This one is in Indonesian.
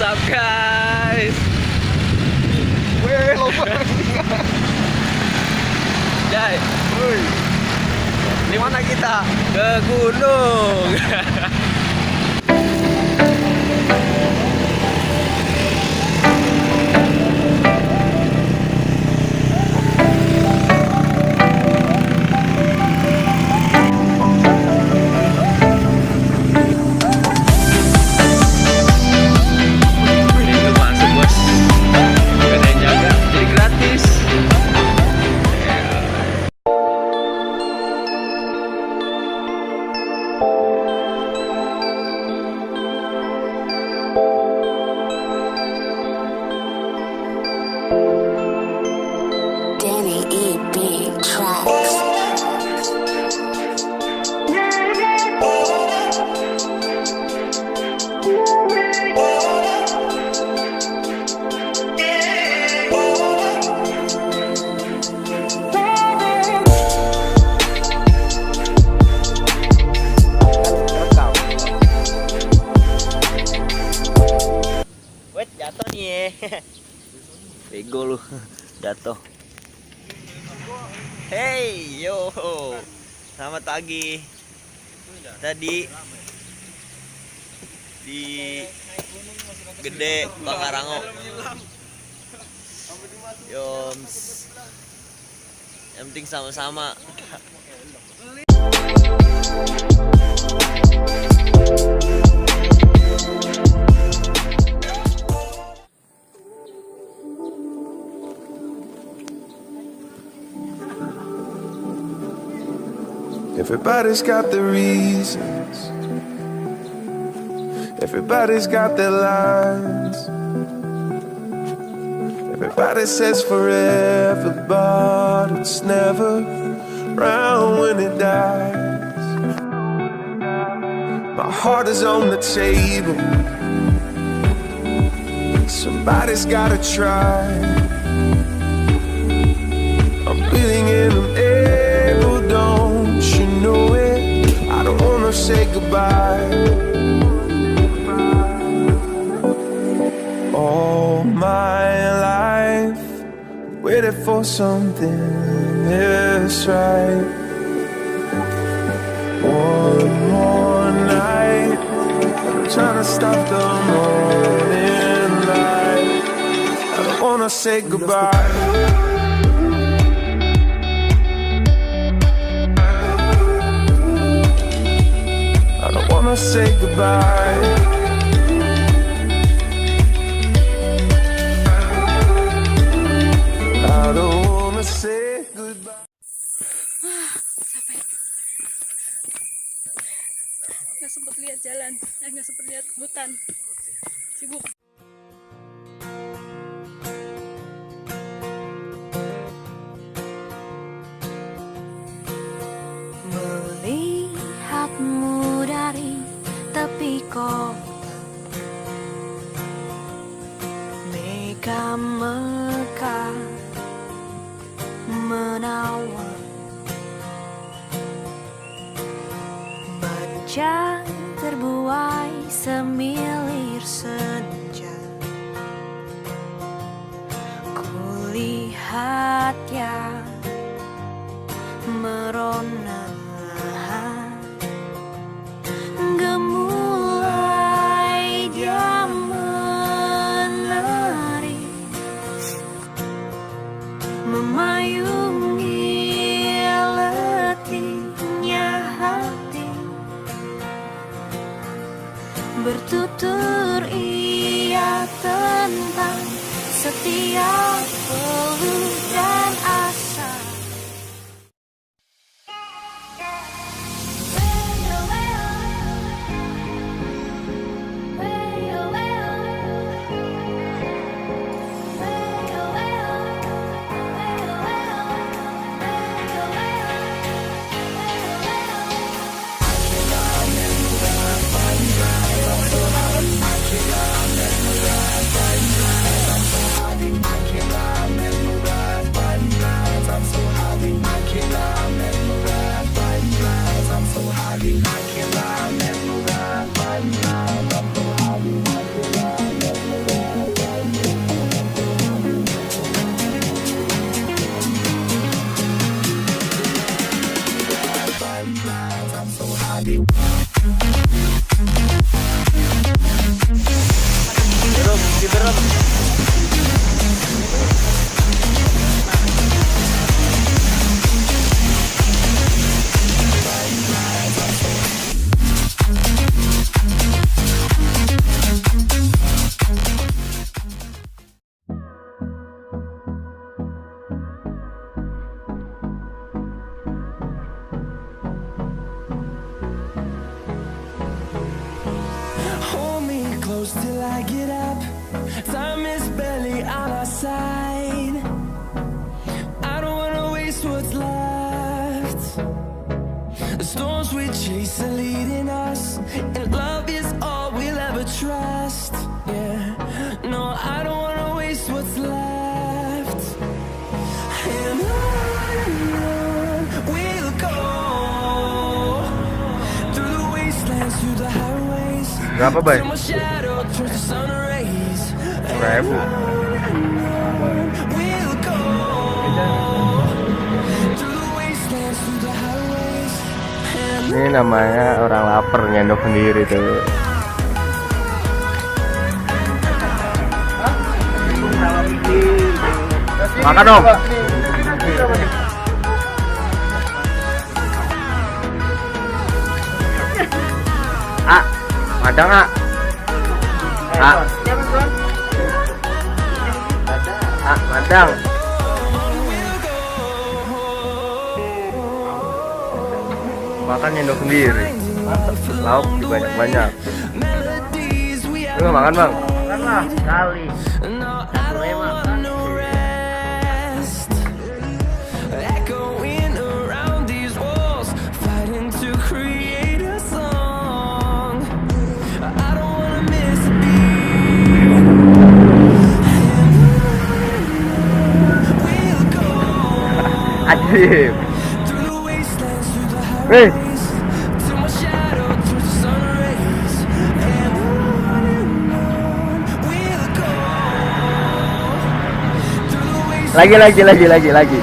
What's up guys? Weh, lomba. Jai, Woi. di mana kita? Ke gunung. Pintu masuk bos. Gak ada yang jaga, jadi gratis. Danny E. Big Tracks. Wait, jatuh nih. Bego lu, jatuh. Hey, yo. Selamat pagi. Tadi di Gede Bakarango. Yoms. Yang penting sama-sama. Everybody's got their reasons. Everybody's got their lines. Everybody says forever, but it's never round when it dies. My heart is on the table. Somebody's gotta try. I'm breathing in an air, don't you know it? I don't wanna say goodbye. All my life waited for something that's right. One more night, I'm trying to stop the morning light. I don't wanna say goodbye. I don't wanna say goodbye. I don't wanna say goodbye. Capek. Nggak sempet lihat jalan, nggak sempet lihat hutan. Sibuk. Melihatmu dari tepi kota, mega mekar menawan, manja terbuai semilir senja. Kulihat ya merona, gemulai dia menari, memayungi letihnya hati, bertutur ia tentang setiap peluh dan asa. I Hold me close till I get up. Time is barely on our side. I don't wanna waste what's left. The storms we chase are leading us, and love is all we'll ever trust. Yeah, no, I don't wanna waste what's left. And on we'll go, through the wastelands, through the highways. Berapa, Bay? Till my shadow turns to sun rays. 1000. We'll go through the wastelands, through the highways. Ini namanya orang lapar nyendok sendiri tuh. Makan dong. Ah, madang ah. Ah, madang. Makan nyendok sendiri. Lauk banyak-banyak. Melodies we have. Lu nggak makan, Bang? Makan lah kali. No, I don't want no rest. Echoing around these walls, fighting to create a song. I don't wanna miss a beat. We'll go Ajib. through the wastelands, through the Hei. highways, till my shadow turns to sun rays. And on we'll go through the wastelands. Lagi.